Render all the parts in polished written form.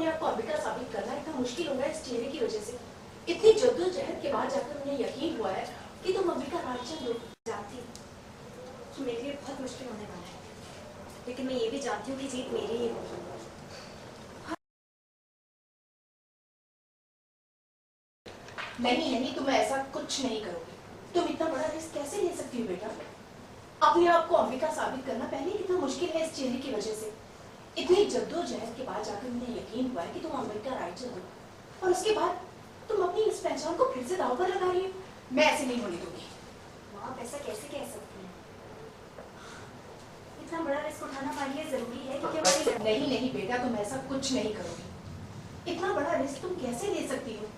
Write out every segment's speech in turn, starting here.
अपने आप को अंबिका साबित करना इतना मुश्किल हो रहा है इस चेहरे की वजह से। इतनी जद्दोजहद के बाद जाकर उन्हें यकीन हुआ है कि तुम अंबिका रायचंद हो। जानती हूँ कि मेरे लिए बहुत मुश्किल होने वाला है, लेकिन मैं ये भी जानती हूँ कि जीत मेरी ही होगी। नहीं नहीं, तुम ऐसा कुछ नहीं करोगे। तुम इतना बड़ा रिस्क कैसे ले सकती हो बेटा? अपने आप को अंबिका साबित करना पहले कितना मुश्किल है इस चेहरे की वजह से। इतनी जद्दोजहद के बाद जाकर उन्हें यकीन हुआ है कि तुम अंबिका रायचंद हो, और उसके बाद तुम अपनी इस पहचान को फिर से दांव पर लगा रही हो। मैं ऐसे नहीं होने दूंगी। माँ, आप ऐसा कैसे कह सकती हैं? इतना बड़ा रिस्क उठाना हमारे लिए जरूरी है क्योंकि हमारी नहीं नहीं बेटा, तुम ऐसा कुछ नहीं करोगी। इतना बड़ा रिस्क तुम कैसे ले सकती हो?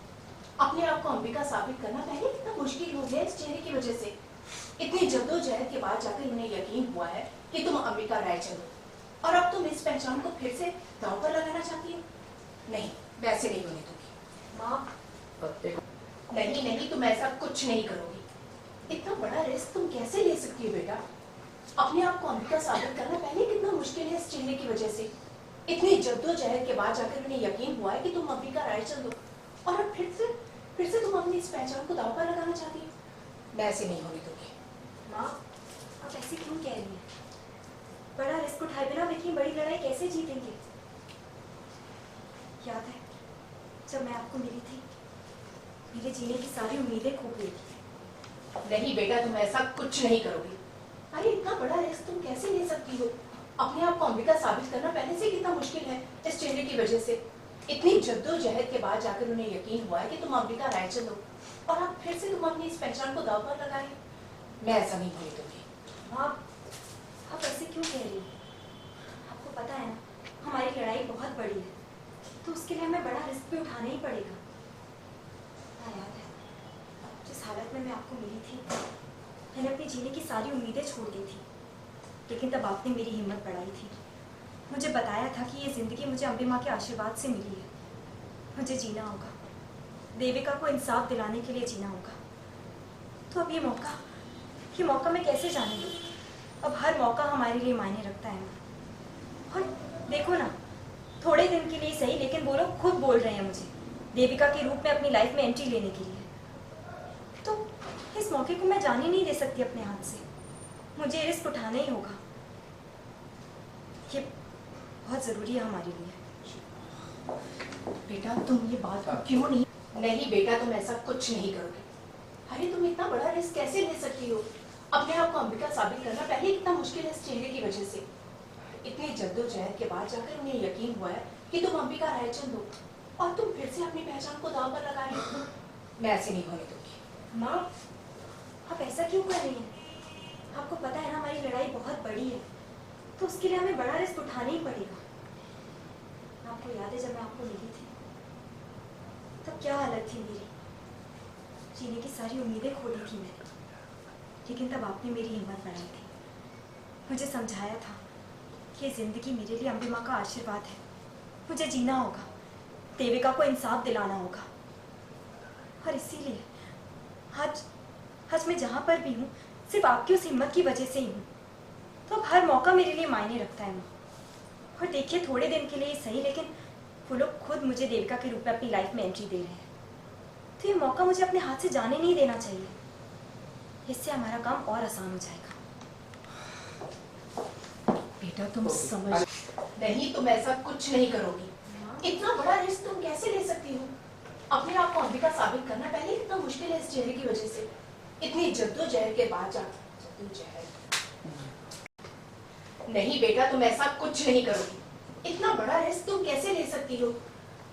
अपने आप को अंबिका साबित करना पहले कितना मुश्किल हो गया इस चेहरे की वजह से। इतनी जद्दोजहद के बाद जाकर उन्हें यकीन हुआ है कि तुम अंबिका रायचंद हो, और अब तुम इस पहचान को फिर से दांव पर लगाना चाहती हो। नहीं, वैसे नहीं होने दूंगी। माँ, नहीं नहीं, तुम ऐसा कुछ नहीं करोगी। इतना बड़ा रिस्क तुम कैसे ले सकती हो बेटा? अपने आप को अंबिका साबित करना पहले कितना मुश्किल है इस चेहरे की वजह से। इतनी जद्दोजहद के बाद जाकर उन्हें यकीन हुआ है कि तुम अंबिका रायचंद हो, और अब फिर से तुम अपनी इस पहचान को दांव पर लगाना चाहती हो। मैं ऐसे नहीं होने दूंगी। माँ, आप ऐसे क्यों कह रही हैं? बड़ा रिस्क उठाए बिना इतनी बड़ी लड़ाई कैसे जीतेंगे? याद है जब मैं आपको मिली थी, मेरे जीने की सारी उम्मीदें खो गई थी। नहीं बेटा, तुम ऐसा कुछ नहीं करोगी। अरे इतना बड़ा रिस्क तुम कैसे ले सकती हो? अपने आप को अंबिका साबित करना पहले से कितना मुश्किल है इस चेहरे की वजह से। इतनी जद्दोजहद के बाद जाकर उन्हें यकीन हुआ है कि तुम अंबिका रायचंद हो, और अब फिर से तुम अपनी इस पहचान को दांव पर लगा रही हो। मैं ऐसा नहीं होने दूंगी। माँ, आप ऐसे क्यों कह रही हैं? आपको पता है ना, हमारी लड़ाई बहुत बड़ी है, तो उसके लिए हमें बड़ा रिस्क भी उठाना ही पड़ेगा। हाँ, याद है जिस हालत में मैं आपको मिली थी, मैंने अपने जीने की सारी उम्मीदें छोड़ दी थी, लेकिन तब आपने मेरी हिम्मत बढ़ाई थी। मुझे बताया था कि ये ज़िंदगी मुझे अम्बे माँ के आशीर्वाद से मिली है। मुझे जीना होगा, देविका को इंसाफ दिलाने के लिए जीना होगा। तो अब ये मौका मैं कैसे जाने दूँ? अब हर मौका हमारे लिए मायने रखता है। और देखो ना, थोड़े दिन के लिए सही, लेकिन वो लोग खुद बोल रहे हैं मुझे देविका के रूप में अपनी लाइफ में एंट्री लेने के लिए। तो इस मौके को मैं जाने नहीं दे सकती अपने हाथ से। मुझे रिस्क उठाना ही होगा। ये बहुत ज़रूरी है हमारे लिए। बेटा, तुम ये बात क्यों नहीं बेटा, तुम ऐसा कुछ नहीं करोगे। अरे तुम इतना बड़ा रिस्क कैसे ले सकती हो? अपने आप को अंबिका साबित करना पहले कितना मुश्किल है इस चेहरे की वजह से। इतनी जद्दोजहद के बाद जाकर उन्हें यकीन हुआ है कि तुम अंबिका रायचंद हो, और तुम फिर से अपनी पहचान को दांव पर लगा रही हो। मैं ऐसे नहीं होने दूंगी। माँ, आप ऐसा क्यों कर रही हैं? आपको पता है ना, हमारी लड़ाई बहुत बड़ी है, तो उसके लिए हमें बड़ा रिस्क उठाना ही पड़ेगा। आपको याद है जब मैं आपको मिली थी, तब क्या हालत थी मेरी? जीने की सारी उम्मीदें खो दी थी मैंने, लेकिन तब आपने मेरी हिम्मत बढ़ाई थी। मुझे समझाया था कि ज़िंदगी मेरे लिए अम्बे माँ का आशीर्वाद है। मुझे जीना होगा, देविका को इंसाफ दिलाना होगा, और इसीलिए आज मैं जहाँ पर भी हूँ, सिर्फ आपकी उस हिम्मत की वजह से ही हूँ। तो अब हर मौका मेरे लिए मायने रखता है माँ। और देखिए, थोड़े दिन के लिए सही, लेकिन वो लोग खुद मुझे देविका के रूप में अपनी लाइफ में एंट्री दे रहे हैं। तो ये मौका मुझे अपने हाथ से जाने नहीं देना चाहिए। इससे हमारा काम और आसान हो जाएगा। बेटा, तुम समझ नहीं, तुम ऐसा कुछ नहीं करोगी। इतना बड़ा रिस्क तुम कैसे ले सकती हो? अपने आप को अंबिका साबित करना पहले कितना मुश्किल है इस चेहरे की वजह से। इतनी जद्दोजहद के बाद जद्दोजहद नहीं बेटा, तुम ऐसा कुछ नहीं करोगी। इतना बड़ा रिस्क तुम कैसे ले सकती हो?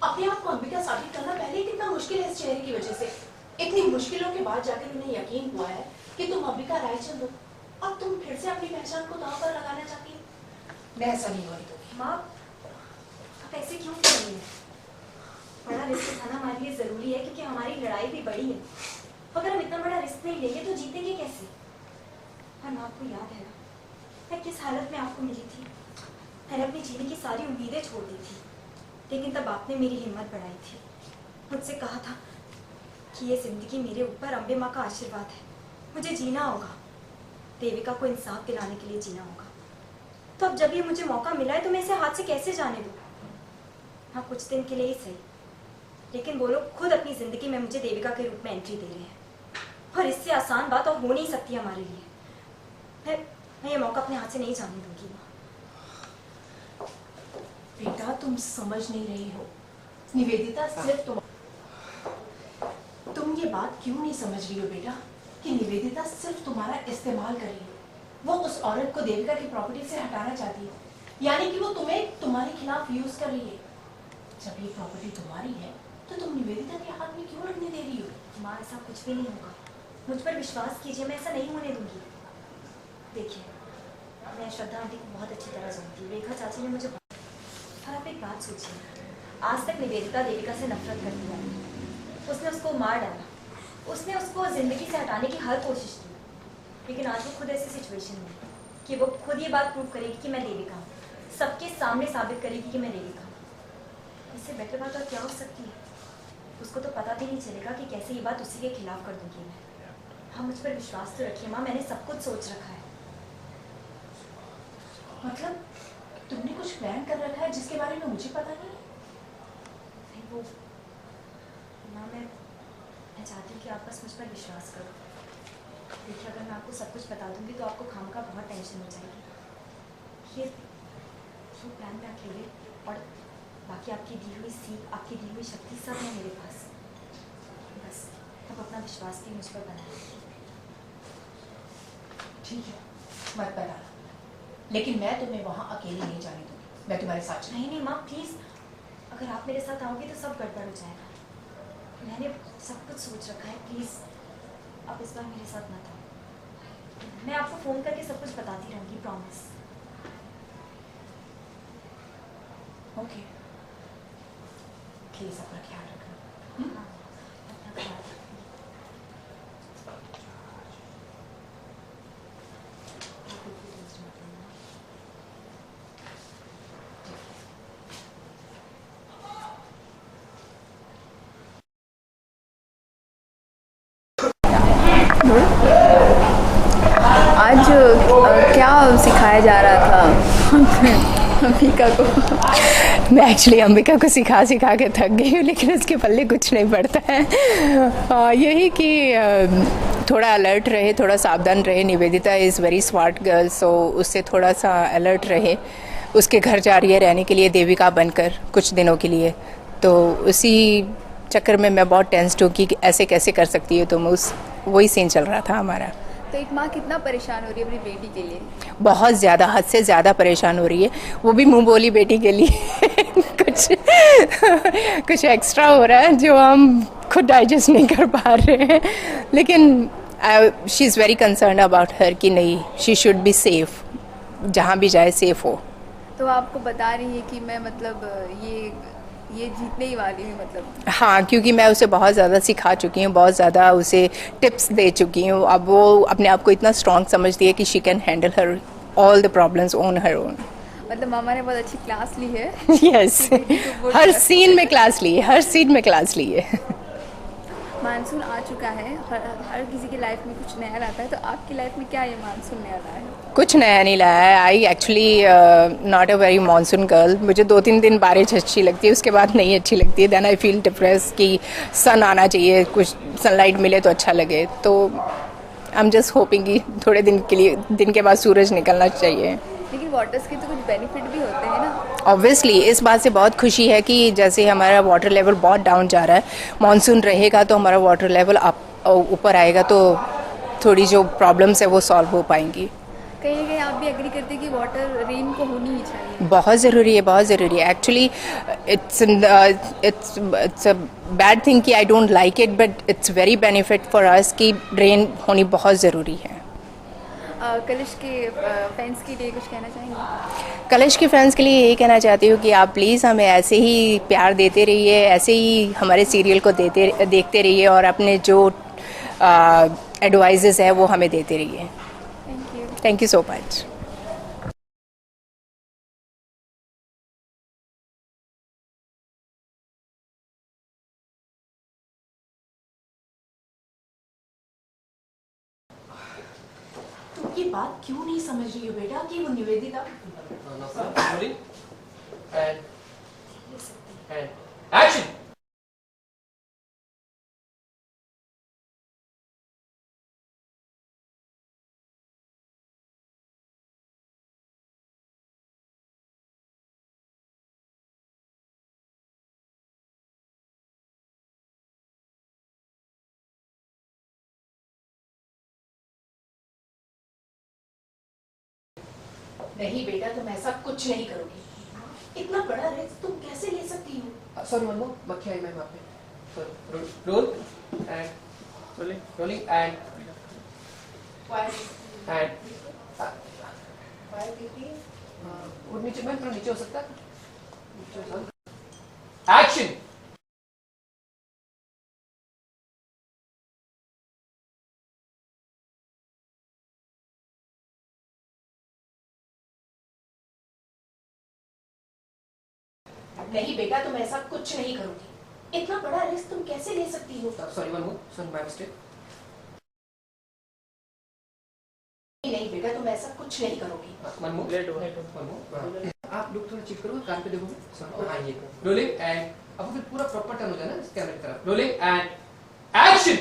अपने आप को अंबिका साबित करना पहले कितना मुश्किल है इस चेहरे की वजह से। इतनी मुश्किलों के बाद जाकर उन्हें यकीन हुआ है कि तुम अंबिका रायचंद हो, और तुम फिर से अपनी पहचान को दांव पर लगाना चाहती हो। मैं ऐसा नहीं होने दूंगी। माँ, आप ऐसे क्यों कर रही हैं? बड़ा रिस्क उठाना हमारे लिए ज़रूरी है क्योंकि हमारी लड़ाई भी बड़ी है। अगर हम इतना बड़ा रिस्क नहीं लेंगे तो जीतेंगे कैसे? और आपको याद है ना, मैं किस हालत में आपको मिली थी? मैंने अपनी जीने की सारी उम्मीदें छोड़ दी थी, लेकिन तब आपने मेरी हिम्मत बढ़ाई थी। मुझसे कहा था कि ये ज़िंदगी मेरे ऊपर अम्बे माँ का आशीर्वाद है। मुझे जीना होगा, देविका को इंसाफ दिलाने के लिए जीना होगा। तो अब जब ये मुझे मौका मिला है, तो मैं इसे हाथ से कैसे जाने दूँ? हाँ, कुछ दिन के लिए ही सही, लेकिन वो लोग खुद अपनी जिंदगी में मुझे देविका के रूप में एंट्री दे रहे हैं, और इससे आसान बात और हो नहीं सकती हमारे लिए। मैं ये मौका अपने हाथ से नहीं जाने दूंगी माँ। बेटा तुम समझ नहीं रही हो, निवेदिता सिर्फ तुम ये बात क्यों नहीं समझ रही हो बेटा कि निवेदिता सिर्फ तुम्हारा इस्तेमाल कर रही है। वो उस औरत को देविका की प्रॉपर्टी से हटाना चाहती है, यानी कि वो तुम्हें तुम्हारे खिलाफ यूज कर रही है। जब ये प्रॉपर्टी तुम्हारी है तो तुम निवेदिता के हाथ में क्यों रखने दे रही हो? माँ, ऐसा कुछ भी नहीं होगा, मुझ पर विश्वास कीजिए, मैं ऐसा नहीं होने दूंगी। देखिए, मैं श्रद्धा आंटी को बहुत अच्छी तरह जानती हूँ, रेखा चाची ने मुझे। और आप एक बात सोचिए, आज तक निवेदिता देविका से नफरत करती है, उसने उसको मार डाला, उसने उसको जिंदगी से हटाने की हर कोशिश की, लेकिन आज वो खुद ऐसी सिचुएशन में है कि वो खुद ये बात प्रूव करेगी कि मैं देविका हूँ, सबके सामने साबित करेगी कि मैं देविका हूँ। इससे बेटर बात और क्या हो सकती है? उसको तो पता भी नहीं चलेगा कि कैसे ये बात उसी के खिलाफ कर दूंगी मैं। हाँ, मुझ पर विश्वास तो रखिए माँ, मैंने सब कुछ सोच रखा है। मतलब तुमने कुछ प्लान कर रखा है जिसके बारे में मुझे पता नहीं? नहीं, वो माँ, मैं चाहती हूँ कि आप बस मुझ पर विश्वास करो। देखिए, अगर मैं आपको सब कुछ बता दूंगी तो आपको खाम का बहुत टेंशन हो जाएगी। ये प्लान मैं अकेले, और बाकी आपकी दी हुई सीख, आपकी दी हुई शक्ति सब है मेरे पास। बस अब अपना विश्वास भी मुझ पर बनाए। ठीक है, मत बनाना, लेकिन मैं तुम्हें वहाँ अकेले नहीं जाने दूंगी, मैं तुम्हारे साथ नहीं नहीं माँ, प्लीज़, अगर आप मेरे साथ आओगे तो सब गड़बड़ हो जाएगा। मैंने सब कुछ सोच रखा है, प्लीज़ आप इस बार मेरे साथ मत आओ। मैं आपको फ़ोन करके सब कुछ बताती रहूँगी, प्रॉमिस। ओके, प्लीज अपना ख्याल रखना। हाँ, अपना ख्याल रखना। आप बिल्कुल टेंशन मत लेना। आज क्या सिखाया जा रहा था अंबिका को? मैं एक्चुअली अंबिका को सिखा सिखा के थक गई हूँ, लेकिन उसके पल्ले कुछ नहीं पड़ता है। यही कि थोड़ा अलर्ट रहे, थोड़ा सावधान रहे। Nivedita is very smart girl, so उससे थोड़ा सा अलर्ट रहे। उसके घर जा रही है रहने के लिए देविका बनकर कुछ दिनों के लिए, तो उसी चक्कर में मैं बहुत टेंस्ड हूँ कि ऐसे कैसे कर सकती है तुम। वही सीन चल रहा था हमारा। तो एक माँ कितना परेशान हो रही है अपनी बेटी के लिए? बहुत ज़्यादा, हद से ज़्यादा परेशान हो रही है, वो भी मुंह बोली बेटी के लिए। कुछ एक्स्ट्रा हो रहा है जो हम खुद डाइजेस्ट नहीं कर पा रहे हैं, लेकिन she is very concern about her कि नहीं, शी शुड बी सेफ, जहाँ भी जाए सेफ हो। तो आपको बता रही है कि मैं मतलब ये जीतने ही वाली हूँ मतलब? हाँ, क्योंकि मैं उसे बहुत ज़्यादा सिखा चुकी हूँ, बहुत ज़्यादा उसे टिप्स दे चुकी हूँ। अब वो अपने आप को इतना स्ट्रॉन्ग समझती है कि she can handle her all the problems on her own. मतलब मामा ने बहुत अच्छी क्लास ली है। यस, हर सीन में क्लास ली है, हर सीन में क्लास ली है। मानसून आ चुका है, हर किसी की लाइफ में कुछ नया लाता है, तो आपकी लाइफ में क्या ये मानसून नया लाया है? कुछ नया नहीं लाया है। I actually not a very monsoon girl. मुझे 2-3 दिन बारिश अच्छी लगती है, उसके बाद नहीं अच्छी लगती है। देन आई फील डिप्रेस कि सन आना चाहिए, कुछ सनलाइट मिले तो अच्छा लगे। तो आई एम जस्ट होपिंग कि थोड़े दिन के बाद सूरज निकलना चाहिए। लेकिन वाटर्स के तो कुछ बेनिफिट भी होते हैं ना? ऑब्वियसली इस बात से बहुत खुशी है कि जैसे हमारा वाटर लेवल बहुत डाउन जा रहा है, मानसून रहेगा तो हमारा वाटर लेवल ऊपर आएगा, तो थोड़ी जो प्रॉब्लम्स है वो सॉल्व हो पाएंगी। कहीं ना कहीं आप भी एग्री करते हैं कि वाटर रेन को होनी ही चाहिए? बहुत ज़रूरी है, बहुत ज़रूरी है। Actually it's a bad thing कि I don't like it, but it's very benefit for us कि रेन होनी बहुत ज़रूरी है। कलिश के फैंस के लिए कुछ कहना चाहेंगे? कलश के फैंस के लिए यही कहना चाहती हूँ कि आप प्लीज़ हमें ऐसे ही प्यार देते रहिए, ऐसे ही हमारे सीरियल को देखते रहिए, और अपने जो एडवाइजेस है वो हमें देते रहिए। Thank you so much. तुम ये बात क्यों नहीं समझ रही हो बेटा कि वो निवेदिता एंड एक्शन। नहीं बेटा, तुम ऐसा कुछ नहीं करोगी। इतना बड़ा रिस्क तुम कैसे ले सकती हो? सॉरी वन मोर, मक्खी आई मैम वहाँ पे। Sorry, roll and rolling and वो नीचे मैम, थोड़ा नीचे हो सकता है? एक्शन। नहीं बेटा, तुम ऐसा कुछ नहीं करोगी। इतना बड़ा रिस्क तुम कैसे ले सकती हो? Sorry one more, sorry my mistake. नहीं बेटा, तुम ऐसा कुछ नहीं करोगी। वन मोर, आप लोग थोड़ा चेक करो, कान पे देखो। सॉरी, हाँ ये रोलिंग एंड अब फिर पूरा प्रॉपर टर्न हो जाए ना इस कैमरे की तरफ। Rolling and action.